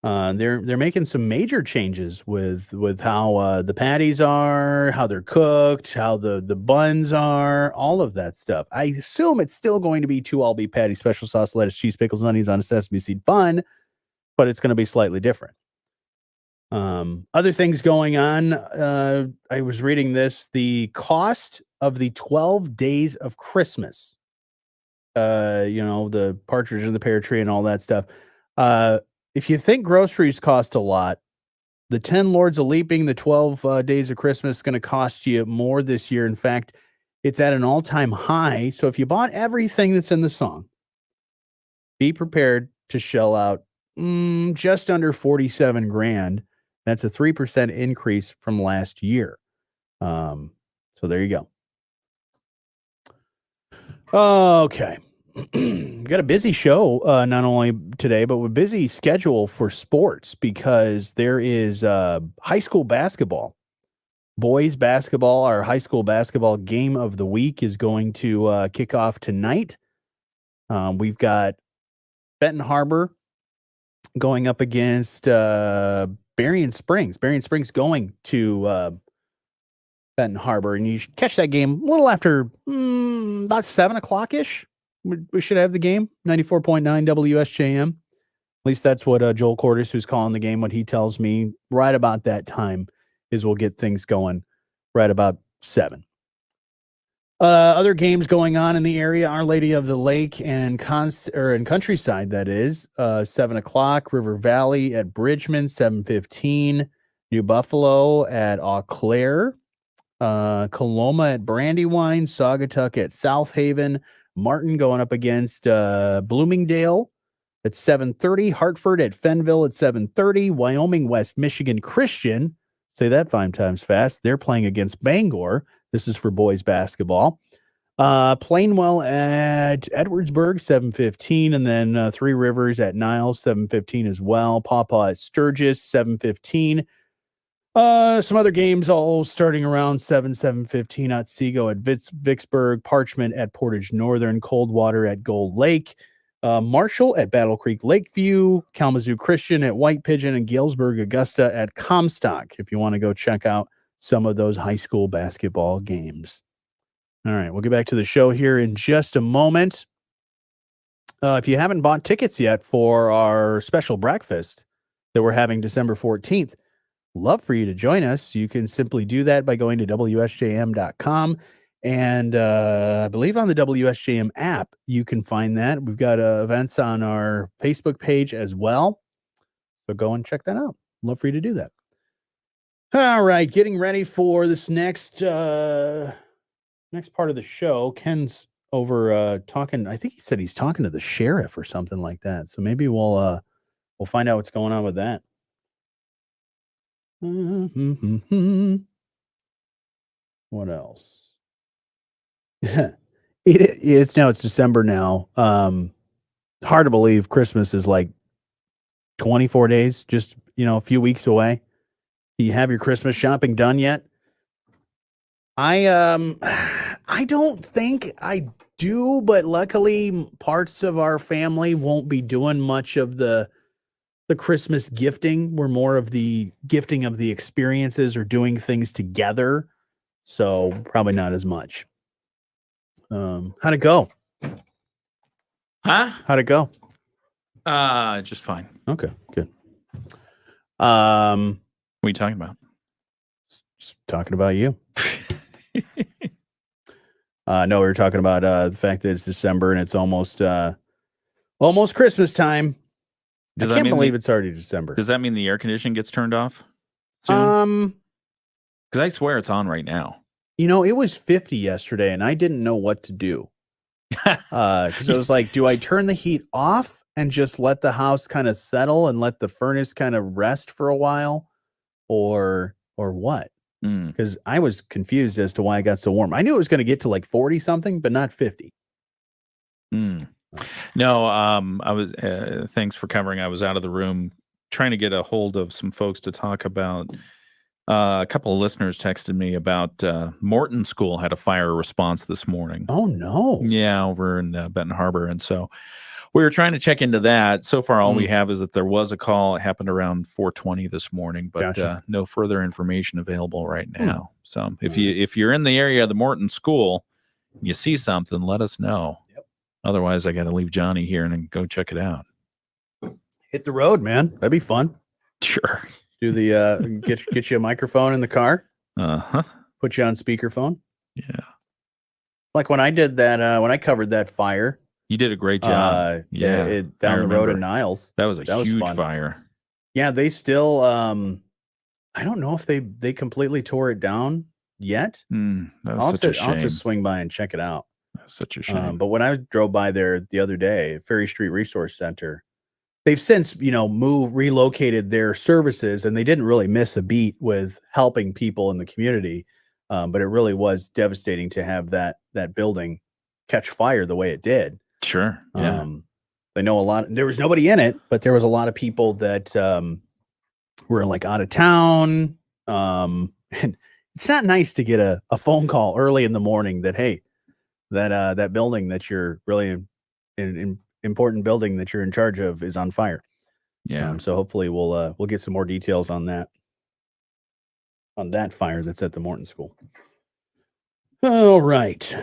They're making some major changes with how the patties are, how they're cooked, how the buns are, all of that stuff. I assume it's still going to be 2 all-beef patties, special sauce, lettuce, cheese, pickles, and onions on a sesame seed bun, but it's going to be slightly different. Other things going on. I was reading this. The cost of the 12 days of Christmas, the partridge in the pear tree and all that stuff. If you think groceries cost a lot, the 10 Lords of Leaping, the 12 days of Christmas is going to cost you more this year. In fact, it's at an all-time high. So if you bought everything that's in the song, be prepared to shell out just under 47 grand. That's a 3% increase from last year. So there you go. Okay. Got a busy show, not only today, but with busy schedule for sports because there is high school basketball. Boys basketball, our high school basketball game of the week is going to kick off tonight. We've got Benton Harbor going up against Berrien Springs. Berrien Springs going to Benton Harbor, and you should catch that game a little after about 7 o'clock-ish. We should have the game, 94.9 WSJM. At least that's what Joel Cordes, who's calling the game, what he tells me right about that time is we'll get things going right about 7. Other games going on in the area, Our Lady of the Lake and in Countryside, that is, 7 o'clock, River Valley at Bridgman, 7:15, New Buffalo at Eau Claire, Coloma at Brandywine, Saugatuck at South Haven, Martin going up against Bloomingdale at 7:30, Hartford at Fenville at 7:30, Wyoming West Michigan Christian, say that 5 times fast, they're playing against Bangor. This is for boys basketball. Plainwell at Edwardsburg, 7:15, and then Three Rivers at Niles, 7:15 as well. Pawpaw at Sturgis, 7:15. Some other games all starting around 7:15. Otsego at Vicksburg, Parchment at Portage Northern, Coldwater at Gold Lake, Marshall at Battle Creek Lakeview, Kalamazoo Christian at White Pigeon, and Galesburg Augusta at Comstock, if you want to go check out some of those high school basketball games. All right, we'll get back to the show here in just a moment. If you haven't bought tickets yet for our special breakfast that we're having December 14th, love for you to join us. You can simply do that by going to WSJM.com. And I believe on the WSJM app, you can find that. We've got events on our Facebook page as well. So go and check that out. Love for you to do that. All right, getting ready for this next part of the show. Ken's over talking. I think he said he's talking to the sheriff or something like that. So maybe we'll find out what's going on with that. What else? It's December now. Hard to believe Christmas is like 24 days, just a few weeks away. Do you have your Christmas shopping done yet? I don't think I do, but luckily parts of our family won't be doing much of the Christmas gifting. We're more of the gifting of the experiences or doing things together so probably not as much. How'd it go? Huh? How'd it go? Just fine. Okay, good. What are you talking about? Just talking about you. No, we were talking about the fact that it's December and it's almost Christmas time. I can't believe it's already December. Does that mean the air conditioning gets turned off soon? Because I swear it's on right now. It was 50 yesterday, and I didn't know what to do. Because I was like, do I turn the heat off and just let the house kind of settle and let the furnace kind of rest for a while, or what? Because I was confused as to why it got so warm. I knew it was going to get to like 40 something, but not 50. No, I was. Thanks for covering. I was out of the room trying to get a hold of some folks to talk about. A couple of listeners texted me about Morton School had a fire response this morning. Oh no! Yeah, over in Benton Harbor, and so we were trying to check into that. So far, all we have is that there was a call. It happened around 4:20 this morning, but Gotcha. no further information available right now. So if you're in the area of the Morton School, and you see something, let us know. Yep. Otherwise, I got to leave Johnny here and then go check it out. Hit the road, man. That'd be fun. Sure. Do the get you a microphone in the car. Put you on speakerphone. Yeah. Like when I did that, when I covered that fire. You did a great job. Down the road in Niles. That was a huge fun. fire. Yeah, they still. I don't know if they completely tore it down yet. That was such a shame. I'll have to swing by and check it out. That's such a shame. But when I drove by there the other day, Ferry Street Resource Center, they've since relocated their services, and they didn't really miss a beat with helping people in the community. But it really was devastating to have that building catch fire the way it did. Sure. Yeah. I know a lot. There was nobody in it, but there was a lot of people that were like out of town. And it's not nice to get a phone call early in the morning that, hey, that building that you're really an important building that you're in charge of is on fire. Yeah. So hopefully we'll get some more details on that fire that's at the Morton School. All right.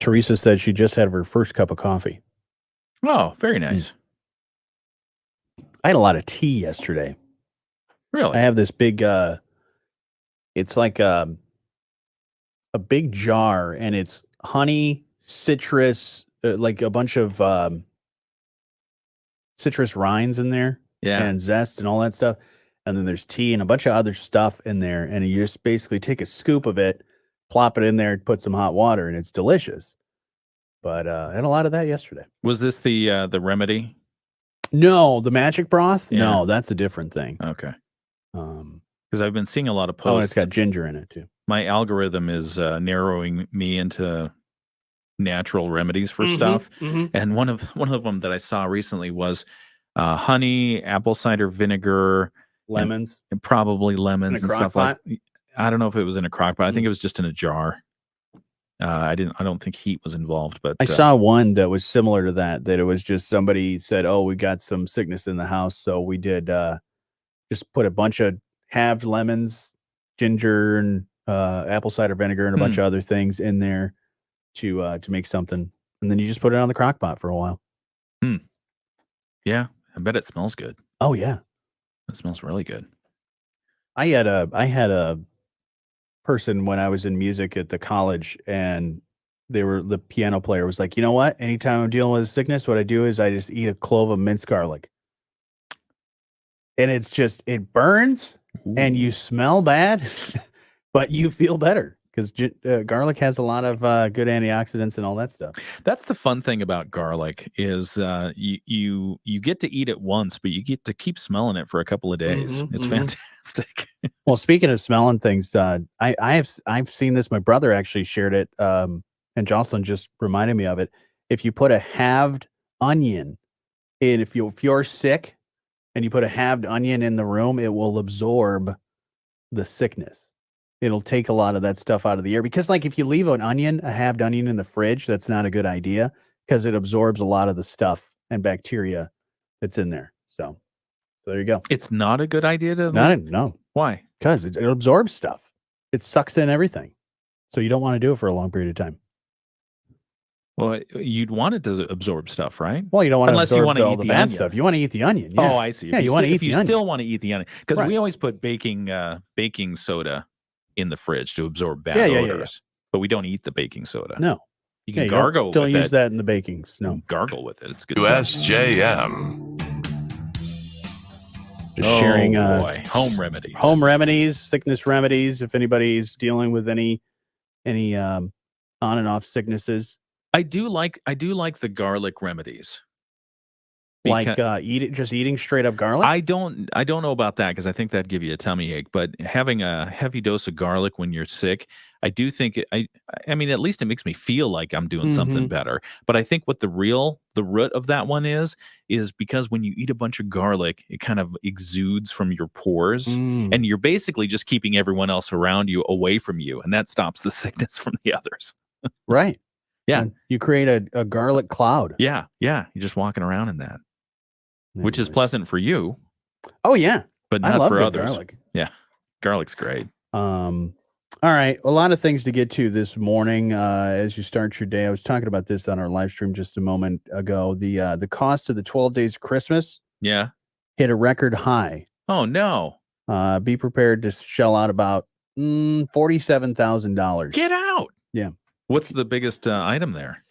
Teresa said she just had her first cup of coffee. Oh, very nice. I had a lot of tea yesterday. Really? I have this big, it's like a big jar, and it's honey, citrus, like a bunch of citrus rinds in there. Yeah. And zest and all that stuff. And then there's tea and a bunch of other stuff in there. And you just basically take a scoop of it, plop it in there, put some hot water, and it's delicious. But I had a lot of that yesterday. Was this the remedy? No, the magic broth? Yeah. No, that's a different thing. Okay. Because I've been seeing a lot of posts. Oh, and it's got ginger in it too. My algorithm is narrowing me into natural remedies for stuff. And one of them that I saw recently was honey, apple cider vinegar, lemons, and probably lemons and stuff like. I don't know if it was in a crock pot. I think it was just in a jar. I don't think heat was involved, but I saw one that was similar to that it was just somebody said, oh, we got some sickness in the house. So we did just put a bunch of halved lemons, ginger, and apple cider vinegar and a bunch of other things in there to make something. And then you just put it on the crock pot for a while. Yeah. I bet it smells good. Oh yeah. It smells really good. I had a person when I was in music at the college, and the piano player was like, you know what? Anytime I'm dealing with a sickness, what I do is I just eat a clove of minced garlic. And it burns and you smell bad, but you feel better because garlic has a lot of good antioxidants and all that stuff. That's the fun thing about garlic is you get to eat it once, but you get to keep smelling it for a couple of days. It's fantastic. Well, speaking of smelling things, I've seen this. My brother actually shared it, and Jocelyn just reminded me of it. If you put a halved onion in, if you're sick and you put a halved onion in the room, it will absorb the sickness. It'll take a lot of that stuff out of the air, because like if you leave a halved onion in the fridge, that's not a good idea because it absorbs a lot of the stuff and bacteria that's in there. So So there you go. It's not a good idea to No. Why? Because it absorbs stuff. It sucks in everything. So you don't want to do it for a long period of time. Well, you'd want it to absorb stuff, right? Well, you don't want Unless to you absorb want to all eat the the bad onion. stuff. You want to eat the onion. Yeah. Oh, I see. Yeah, you want to eat the onion. still want to eat the onion, because Right. we always put baking soda in the fridge to absorb bad Yeah. odors, but we don't eat the baking soda. No. You can Yeah, gargle don't with use it. that in the bakings. No. Gargle with it. It's good stuff. USJM. Just sharing boy. Home remedies. Home remedies, sickness remedies. If anybody's dealing with any on and off sicknesses, I do like the garlic remedies. like eating straight up garlic. I don't know about that, because I think that'd give you a tummy ache. But having a heavy dose of garlic when you're sick, I do think I mean, at least it makes me feel like I'm doing something better. But I think what the root of that one is because when you eat a bunch of garlic, it kind of exudes from your pores, and you're basically just keeping everyone else around you away from you, and that stops the sickness from the others. Right. Yeah. And you create a garlic cloud. Yeah. You're just walking around in that, which is pleasant for you, Oh yeah. but I not love for good others. garlic. Yeah. Garlic's great. All right. A lot of things to get to this morning as you start your day. I was talking about this on our live stream just a moment ago. The cost of the 12 days of Christmas Yeah. hit a record high. Oh, no. Be prepared to shell out about $47,000. Get out. Yeah. What's the biggest item there?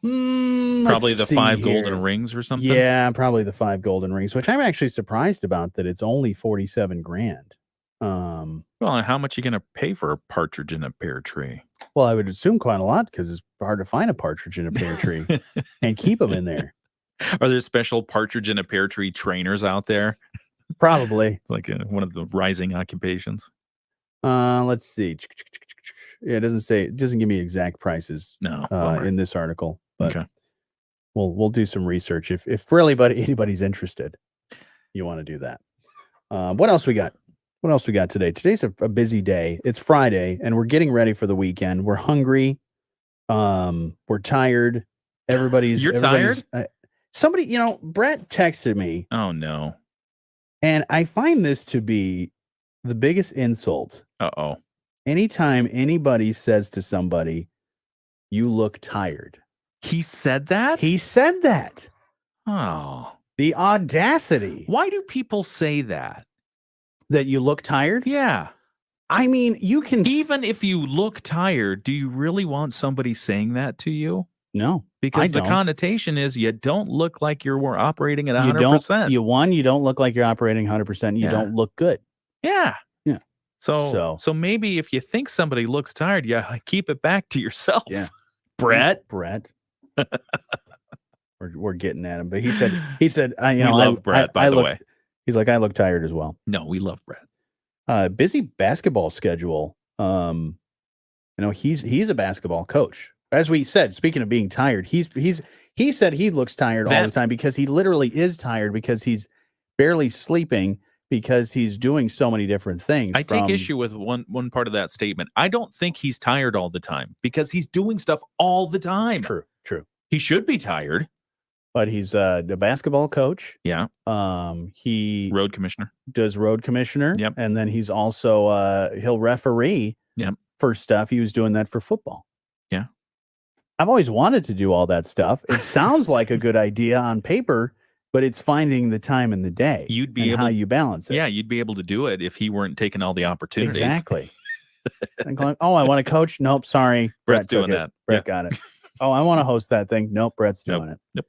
Probably Probably the 5 golden rings or something? Yeah, probably the 5 golden rings, which I'm actually surprised about, that it's only 47 grand. Well, how much are you going to pay for a partridge in a pear tree? Well, I would assume quite a lot, because it's hard to find a partridge in a pear tree and keep them in there. Are there special partridge in a pear tree trainers out there? Probably. Like one of the rising occupations. Let's see. Yeah, it doesn't give me exact prices. No, in this article, but okay. we'll do some research if really anybody's interested. You want to do that. What else we got? What else we got today? Today's a busy day. It's Friday, and we're getting ready for the weekend. We're hungry. We're tired. You're tired? Somebody, Brett texted me. Oh no. And I find this to be the biggest insult. Uh-oh. Anytime anybody says to somebody, "You look tired." He said that? He said that. Oh. The audacity. Why do people say that? That you look tired? Yeah. I mean, you can... Even if you look tired, do you really want somebody saying that to you? No. Because I the don't. connotation is you don't look like you're operating at 100%. You don't look like you're operating 100%. You don't look good. Yeah. Yeah. So maybe if you think somebody looks tired, keep it back to yourself. Yeah. Brett. We're getting at him, but he said, we love Brett, by the way. He's like, I look tired as well. No, we love Brett. Busy basketball schedule. He's a basketball coach. As we said, speaking of being tired, he said he looks tired all the time, because he literally is tired, because he's barely sleeping, because he's doing so many different things. I take issue with one part of that statement. I don't think he's tired all the time, because he's doing stuff all the time. True. He should be tired. But he's a basketball coach. Yeah. He road commissioner. Does road commissioner. Yep. And then he's also he'll referee. Yep. For stuff. He was doing that for football. Yeah. I've always wanted to do all that stuff. It sounds like a good idea on paper, but it's finding the time in the day. You'd be how you balance it. Yeah, you'd be able to do it if he weren't taking all the opportunities. Exactly. Oh, I want to coach. Nope, sorry. Brett's Brett doing that. Brett got it. Oh, I want to host that thing. Nope, Brett's doing it. Nope.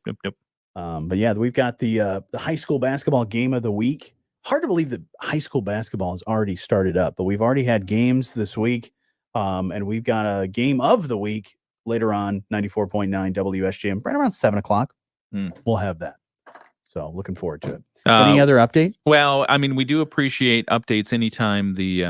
But yeah, we've got the high school basketball game of the week. Hard to believe that high school basketball has already started up, but we've already had games this week. And we've got a game of the week later on, 94.9 WSJM, right around 7:00. We'll have that. So looking forward to it. Any other update? Well, I mean, we do appreciate updates anytime the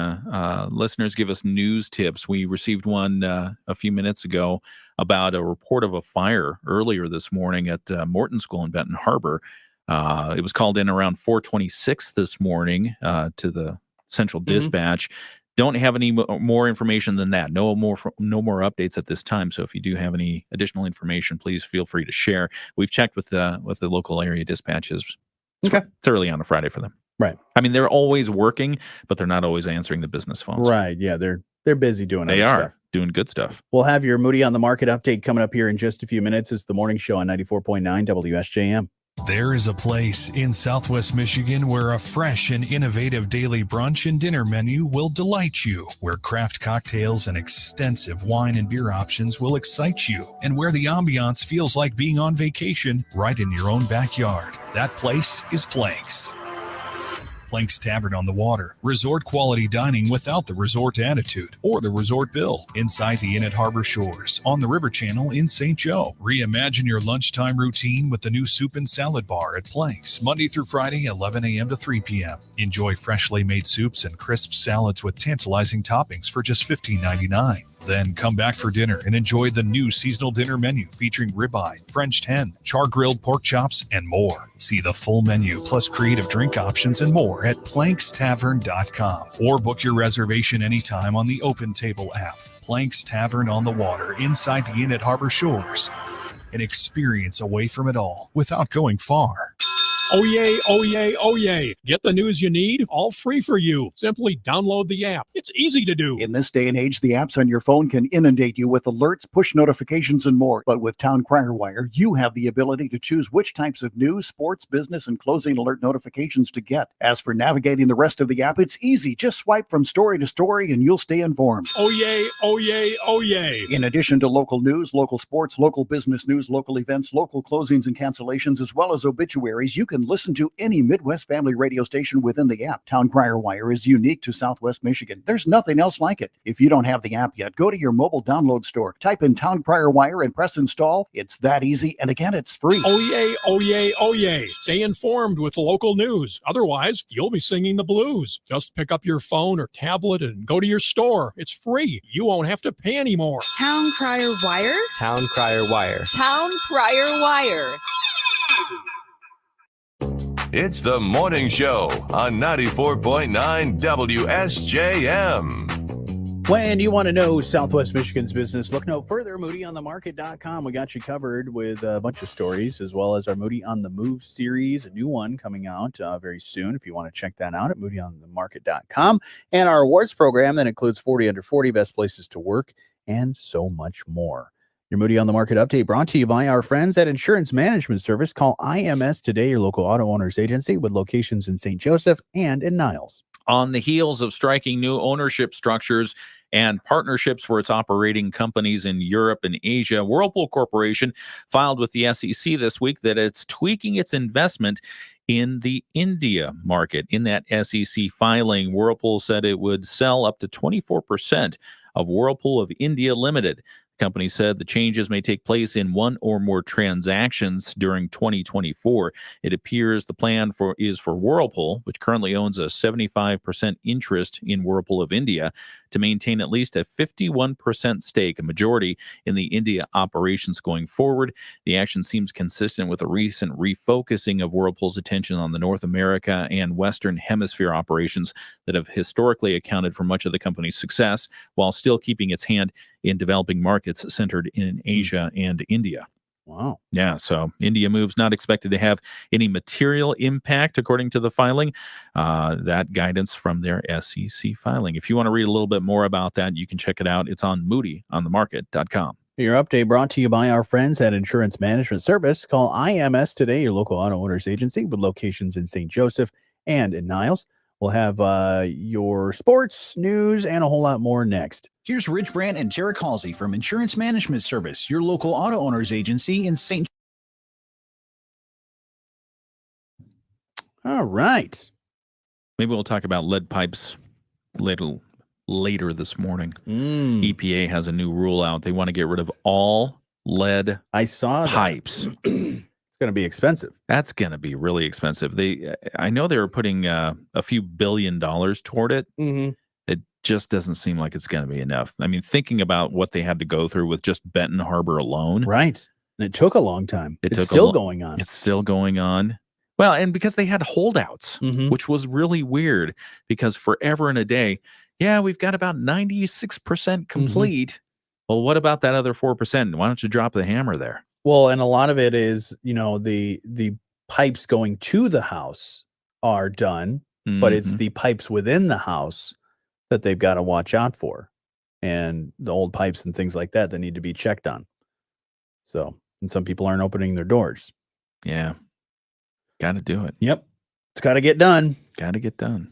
listeners give us news tips. We received one a few minutes ago about a report of a fire earlier this morning at Morton School in Benton Harbor. It was called in around 4:26 this morning to the central dispatch. Don't have any more information than that. No more updates at this time. So if you do have any additional information, please feel free to share. We've checked with the local area dispatches. It's early on a Friday for them. Right. I mean, they're always working, but they're not always answering the business phones. Right. Yeah, they're busy doing They other are stuff. doing good stuff. We'll have your Moody on the Market update coming up here in just a few minutes. It's the morning show on 94.9 WSJM. There is a place in Southwest Michigan where a fresh and innovative daily brunch and dinner menu will delight you, where craft cocktails and extensive wine and beer options will excite you, and where the ambiance feels like being on vacation right in your own backyard. That place is Planks. Planks Tavern on the Water. Resort quality dining without the resort attitude or the resort bill. Inside the Inn at Harbor Shores, on the River Channel in St. Joe. Reimagine your lunchtime routine with the new soup and salad bar at Planks, Monday through Friday, 11 a.m. to 3 p.m. Enjoy freshly made soups and crisp salads with tantalizing toppings for just $15.99. Then come back for dinner and enjoy the new seasonal dinner menu featuring ribeye, French hen, char-grilled pork chops, and more. See the full menu plus creative drink options and more at plankstavern.com or book your reservation anytime on the Open Table app. Planks Tavern on the Water inside the Inn at Harbor Shores. An experience away from it all without going far. Oh yay, oh yay, oh yay. Get the news you need, all free for you. Simply download the app. It's easy to do. In this day and age, the apps on your phone can inundate you with alerts, push notifications, and more. But with Town Crier Wire, you have the ability to choose which types of news, sports, business, and closing alert notifications to get. As for navigating the rest of the app, it's easy. Just swipe from story to story and you'll stay informed. Oh yay, oh yay, oh yay. In addition to local news, local sports, local business news, local events, local closings and cancellations, as well as obituaries, you can listen to any Midwest family radio station within the app. Town Crier Wire is unique to Southwest Michigan. There's nothing else like it. If you don't have the app yet, go to your mobile download store, type in Town Crier Wire and press install. It's that easy, and again, it's free. Oh yay, oh yay, oh yay. Stay informed with local news. Otherwise, you'll be singing the blues. Just pick up your phone or tablet and go to your store. It's free. You won't have to pay anymore. Town Crier Wire? Town Crier Wire. Town Crier Wire. It's the morning show on 94.9 WSJM. When you want to know Southwest Michigan's business, look no further. MoodyOnTheMarket.com. We got you covered with a bunch of stories, as well as our Moody on the Move series, a new one coming out very soon. If you want to check that out at MoodyOnTheMarket.com. And our awards program that includes 40 under 40 best places to work and so much more. Your Moody on the Market update brought to you by our friends at Insurance Management Service. Call IMS today, your local auto owners agency with locations in St. Joseph and in Niles. On the heels of striking new ownership structures and partnerships for its operating companies in Europe and Asia, Whirlpool Corporation filed with the SEC this week that it's tweaking its investment in the India market. In that SEC filing, Whirlpool said it would sell up to 24% of Whirlpool of India Limited. The company said the changes may take place in one or more transactions during 2024. It appears the plan is for Whirlpool, which currently owns a 75% interest in Whirlpool of India, to maintain at least a 51% stake, a majority in the India operations going forward. The action seems consistent with a recent refocusing of Whirlpool's attention on the North America and Western Hemisphere operations that have historically accounted for much of the company's success, while still keeping its hand in developing markets centered in Asia and India. Wow. Yeah, so India move's not expected to have any material impact, according to the filing. That guidance from their SEC filing. If you want to read a little bit more about that, you can check it out. It's on MoodyOnTheMarket.com. Your update brought to you by our friends at Insurance Management Service. Call IMS today, your local auto owners agency with locations in St. Joseph and in Niles. We'll have your sports, news, and a whole lot more next. Here's Rich Brandt and Tara Halsey from Insurance Management Service, your local auto owners agency in St. All right. Maybe we'll talk about lead pipes later this morning. EPA has a new rule out. They want to get rid of all lead pipes. It's going to be expensive. That's going to be really expensive. I know they were putting a few $1 billion toward it. Mm-hmm. It just doesn't seem like it's going to be enough. I mean, thinking about what they had to go through with just Benton Harbor alone. Right. And it took a long time. It's still going on. It's still going on. Well, and because they had holdouts, which was really weird, because forever and a day, we've got about 96% complete. Well, what about that other 4%? Why don't you drop the hammer there? Well, and a lot of it is, the pipes going to the house are done, but it's the pipes within the house that they've got to watch out for, and the old pipes and things like that that need to be checked on. So, and some people aren't opening their doors. Yeah. Got to do it. Yep. It's got to get done. Got to get done.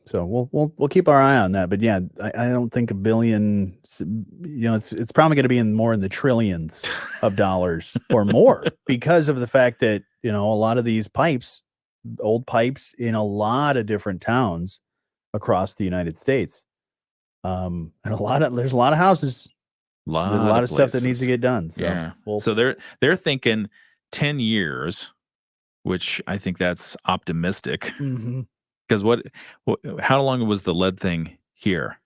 So we'll keep our eye on that. But yeah, I don't think $1 billion, it's probably going to be more in the trillions of dollars or more because of the fact that, a lot of these pipes, old pipes in a lot of different towns across the United States. And there's a lot of houses, there's a lot of stuff that needs to get done. So yeah. So they're thinking 10 years, which I think that's optimistic. Because how long was the lead thing here?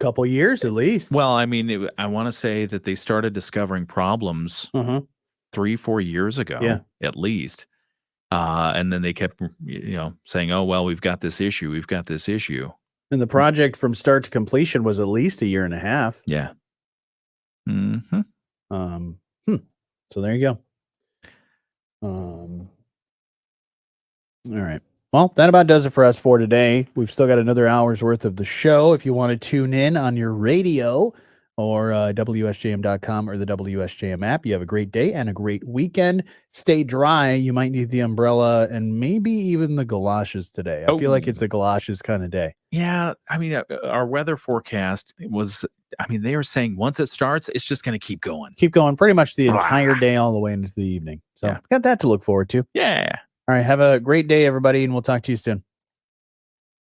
Couple years at least. Well, I mean, I want to say that they started discovering problems 3-4 years ago, at least. And then they kept, saying, "Oh, well, we've got this issue. We've got this issue." And the project from start to completion was at least 1.5 years. Yeah. So there you go. All right. Well, that about does it for us for today. We've still got another hour's worth of the show. If you want to tune in on your radio or WSJM.com or the WSJM app, you have a great day and a great weekend. Stay dry. You might need the umbrella and maybe even the galoshes today. I feel like it's a galoshes kind of day. Yeah. I mean, our weather forecast was, they were saying once it starts, it's just going to keep going. Keep going pretty much the entire day all the way into the evening. So got that to look forward to. Yeah. All right. Have a great day, everybody, and we'll talk to you soon.